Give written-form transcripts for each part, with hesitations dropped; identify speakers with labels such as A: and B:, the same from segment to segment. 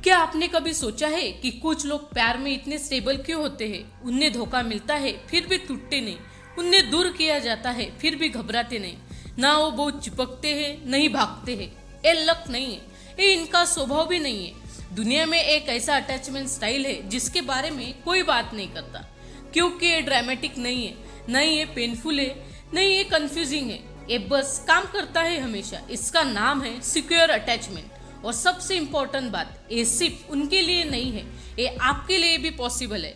A: क्या आपने कभी सोचा है कि कुछ लोग प्यार में इतने स्टेबल क्यों होते हैं? उन्हें धोखा मिलता है फिर भी टूटते नहीं, उन्हें दूर किया जाता है फिर भी घबराते नहीं, ना वो बहुत चिपकते हैं नहीं भागते हैं। ये लक नहीं है, ये इनका स्वभाव भी नहीं है। दुनिया में एक ऐसा अटैचमेंट स्टाइल है जिसके बारे में कोई बात नहीं करता, क्योंकि ये ड्रामेटिक नहीं है, नहीं ये पेनफुल है, नहीं ये कंफ्यूजिंग है, ये बस काम करता है हमेशा। इसका नाम है सिक्योर अटैचमेंट। और सबसे इंपॉर्टेंट बात, ये सिर्फ उनके लिए नहीं है, ये आपके लिए भी पॉसिबल है।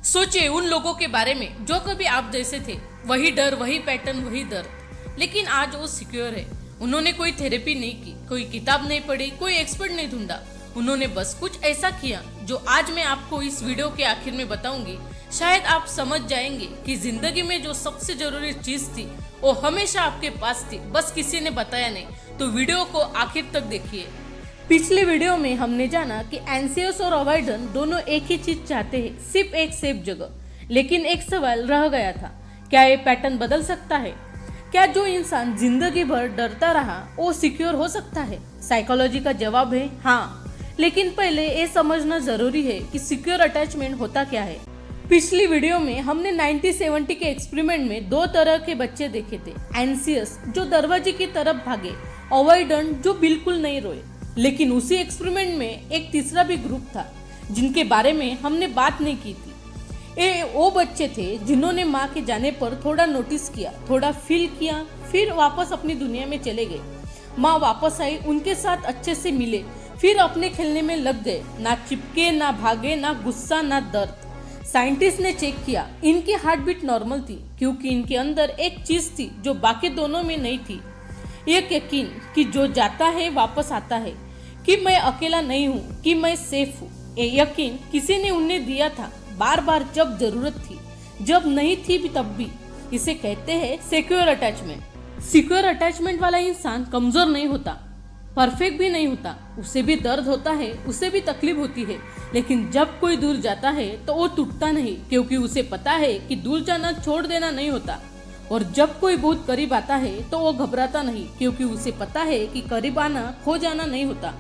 A: सोचिए उन लोगों के बारे में जो कभी आप जैसे थे, वही डर, वही पैटर्न, वही दर्द, लेकिन आज वो सिक्योर है। उन्होंने कोई थेरेपी नहीं की, कोई किताब नहीं पढ़ी, कोई एक्सपर्ट नहीं ढूंढा, उन्होंने बस कुछ ऐसा किया जो आज मैं आपको इस वीडियो के आखिर में बताऊंगी। शायद आप समझ जाएंगे कि जिंदगी में जो सबसे जरूरी चीज थी वो हमेशा आपके पास थी, बस किसी ने बताया नहीं। तो वीडियो को आखिर तक देखिए। पिछले वीडियो में हमने जाना कि एंसियस और अवॉइडेंट दोनों एक ही चीज चाहते हैं, सिर्फ एक सेफ जगह। लेकिन एक सवाल रह गया था, क्या ये पैटर्न बदल सकता है? क्या जो इंसान जिंदगी भर डरता रहा वो सिक्योर हो सकता है? साइकोलॉजी का जवाब है हाँ, लेकिन पहले ये समझना जरूरी है कि सिक्योर अटैचमेंट होता क्या है। पिछली वीडियो में हमने 1970 के एक्सपेरिमेंट में दो तरह के बच्चे देखे थे, एंसियस जो दरवाजे की तरफ भागे, अवॉइडेंट जो बिल्कुल नहीं रोए। लेकिन उसी एक्सपेरिमेंट में एक तीसरा भी ग्रुप था जिनके बारे में हमने बात नहीं की थी। ये वो बच्चे थे जिन्होंने माँ के जाने पर थोड़ा नोटिस किया, थोड़ा फील किया, फिर वापस अपनी दुनिया में चले गए। माँ वापस आई, उनके साथ अच्छे से मिले, फिर अपने खेलने में लग गए, ना चिपके, ना भागे, ना गुस्सा, ना दर्द। साइंटिस्ट ने चेक किया, इनकी हार्ट बीट नॉर्मल थी, क्योंकि इनके अंदर एक चीज थी जो बाकी दोनों में नहीं थी, एक यकीन कि जो जाता है वापस आता है, कि मैं अकेला नहीं हूँ, कि मैं सेफ हूँ। ये यकीन किसी ने उन्हें दिया था, बार बार जब जरूरत थी, जब नहीं थी भी तब भी। इसे कहते हैं सिक्योर अटैचमेंट। सिक्योर अटैचमेंट वाला इंसान कमजोर नहीं होता, परफेक्ट भी नहीं होता, उसे भी दर्द होता है, उसे भी तकलीफ होती है। लेकिन जब कोई दूर जाता है तो वो टूटता नहीं, क्योंकि उसे पता है कि दूर जाना छोड़ देना नहीं होता। और जब कोई बहुत करीब आता है तो वो घबराता नहीं, क्योंकि उसे पता है कि करीब आना खो जाना नहीं होता।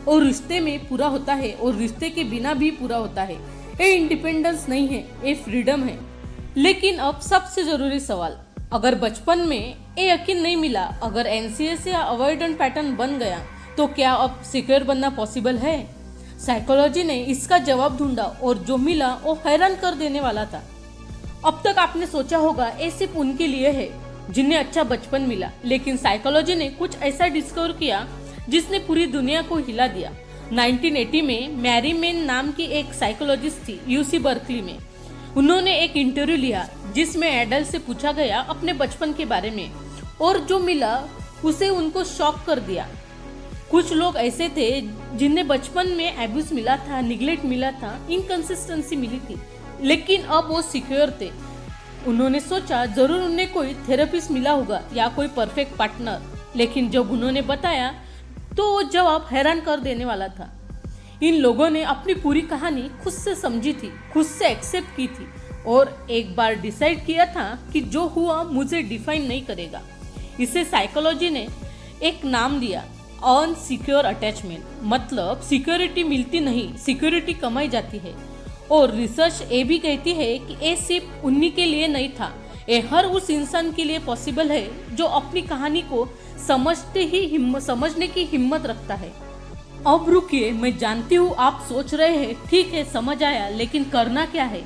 A: और रिश्ते में पूरा होता है, और रिश्ते के बिना भी पूरा होता है। ये इंडिपेंडेंस नहीं है, ये फ्रीडम है। लेकिन अब सबसे जरूरी सवाल, अगर बचपन में ये यकीन नहीं मिला, अगर एनसीएस या अवॉइडेंट पैटर्न बन गया, तो क्या अब सिक्योर बनना पॉसिबल है? साइकोलॉजी ने इसका जवाब ढूंढा और जो मिला वो हैरान कर देने वाला था। अब तक आपने सोचा होगा ये सिर्फ उनके लिए है जिन्हें अच्छा बचपन मिला, लेकिन साइकोलॉजी ने कुछ ऐसा डिस्कवर किया जिसने पूरी दुनिया को हिला दिया। 1980 में मैरी मेन नाम की एक साइकोलॉजिस्ट थी यूसी बर्कली में। उन्होंने एक इंटरव्यू लिया जिसमें एडल्ट से पूछा गया अपने बचपन के बारे में, और जो मिला उसे उनको शॉक कर दिया। कुछ लोग ऐसे थे जिन्हें बचपन में एब्यूज मिला था, निग्लेक्ट मिला था, इनकंसिस्टेंसी मिली थी, लेकिन अब वो सिक्योर थे। उन्होंने सोचा जरूर उन्हें कोई थेरेपिस्ट मिला होगा या कोई परफेक्ट पार्टनर, लेकिन जब उन्होंने बताया तो वो जवाब हैरान कर देने वाला था। इन लोगों ने अपनी पूरी कहानी खुद से समझी थी, खुद से एक्सेप्ट की थी, और एक बार डिसाइड किया था कि जो हुआ मुझे डिफाइन नहीं करेगा। इसे साइकोलॉजी ने एक नाम दिया, अनसिक्योर अटैचमेंट। मतलब सिक्योरिटी मिलती नहीं, सिक्योरिटी कमाई जाती है। और रिसर्च ये भी कहती है कि ये सिर्फ उन्हीं के लिए नहीं था, ये हर उस इंसान के लिए पॉसिबल है जो अपनी कहानी को समझने की हिम्मत रखता है। अब रुकिए, मैं जानती हूँ आप सोच रहे हैं ठीक है समझ आया, लेकिन करना क्या है?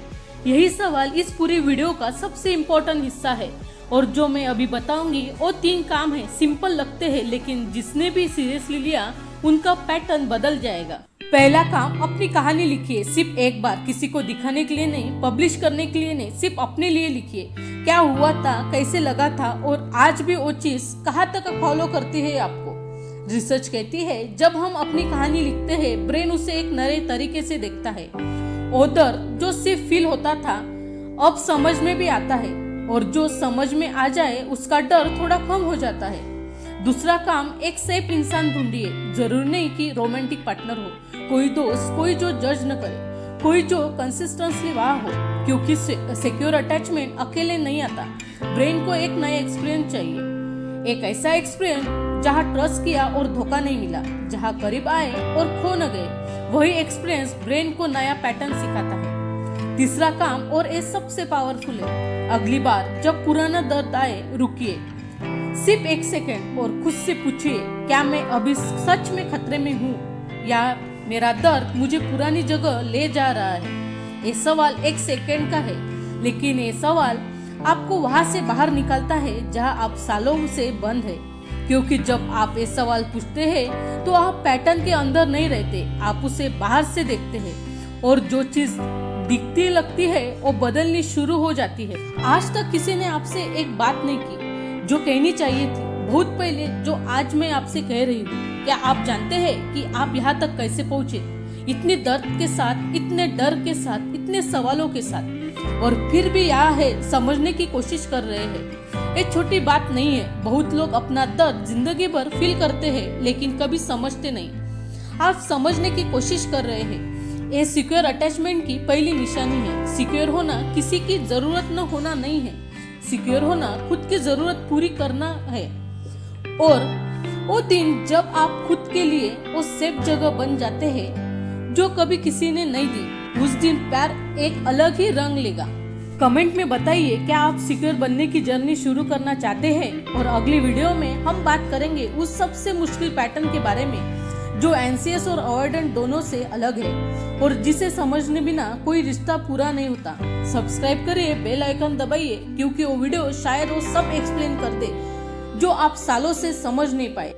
A: यही सवाल इस पूरी वीडियो का सबसे इम्पोर्टेंट हिस्सा है। और जो मैं अभी बताऊंगी वो 3 काम है, सिंपल लगते हैं, लेकिन जिसने भी सीरियसली लिया उनका पैटर्न बदल जाएगा। पहला काम, अपनी कहानी लिखिए, सिर्फ एक बार, किसी को दिखाने के लिए नहीं, पब्लिश करने के लिए नहीं, सिर्फ अपने लिए लिखिए। क्या हुआ था, कैसे लगा था, और आज भी वो चीज कहाँ तक फॉलो करती है आपको। रिसर्च कहती है जब हम अपनी कहानी लिखते हैं, ब्रेन उसे एक नए तरीके से देखता है। वो दर्द जो सिर्फ फील होता था अब समझ में भी आता है, और जो समझ में आ जाए उसका डर थोड़ा कम हो जाता है। दूसरा काम, एक सेफ इंसान ढूंढिए। जरूरी नहीं कि रोमांटिक पार्टनर हो, कोई दोस्त, कोई जो जज न करे, कोई जो कंसिस्टेंटली वहाँ हो, क्योंकि सिक्योर अटैचमेंट अकेले नहीं आता। ब्रेन को एक नया एक्सपीरियंस चाहिए, एक ऐसा एक्सपीरियंस जहाँ ट्रस्ट किया और धोखा नहीं मिला, जहाँ करीब आए और खो न गए, वही एक्सपीरियंस ब्रेन को नया पैटर्न सिखाता है। तीसरा काम और ये सबसे पावरफुल है, अगली बार जब पुराना दर्द आए रुकिए, सिर्फ 1 सेकेंड और खुद से पूछिए, क्या मैं अभी सच में खतरे में हूँ या मेरा दर्द मुझे पुरानी जगह ले जा रहा है। ये सवाल 1 सेकेंड का है, लेकिन ये सवाल आपको वहां से बाहर निकालता है जहां आप सालों से बंद है। क्योंकि जब आप ये सवाल पूछते हैं तो आप पैटर्न के अंदर नहीं रहते, आप उसे बाहर से देखते हैं और जो चीज दिखती लगती है वो बदलनी शुरू हो जाती है। आज तक किसी ने आपसे एक बात नहीं की जो कहनी चाहिए थी, बहुत पहले, जो आज मैं आपसे कह रही हूँ। क्या आप जानते हैं कि आप यहाँ तक कैसे पहुँचे? इतने दर्द के साथ, इतने डर के साथ, इतने सवालों के साथ, और फिर भी यहाँ है, समझने की कोशिश कर रहे हैं। ये छोटी बात नहीं है। बहुत लोग अपना दर्द जिंदगी भर फील करते हैं लेकिन कभी समझते नहीं। आप समझने की कोशिश कर रहे हैं। ये सिक्योर अटैचमेंट की पहली निशानी है। सिक्योर होना किसी की जरूरत न होना नहीं है, सिक्योर होना खुद की जरूरत पूरी करना है। और वो दिन जब आप खुद के लिए वो सेफ जगह बन जाते हैं जो कभी किसी ने नहीं दी, उस दिन प्यार एक अलग ही रंग लेगा। कमेंट में बताइए, क्या आप सिक्योर बनने की जर्नी शुरू करना चाहते हैं? और अगली वीडियो में हम बात करेंगे उस सबसे मुश्किल पैटर्न के बारे में जो एंशियस और अवॉइडेंट दोनों से अलग है और जिसे समझने बिना कोई रिश्ता पूरा नहीं होता। सब्सक्राइब करिए, बेल आइकन दबाइए, क्योंकि वो वीडियो शायद वो सब एक्सप्लेन कर दे जो आप सालों से समझ नहीं पाए।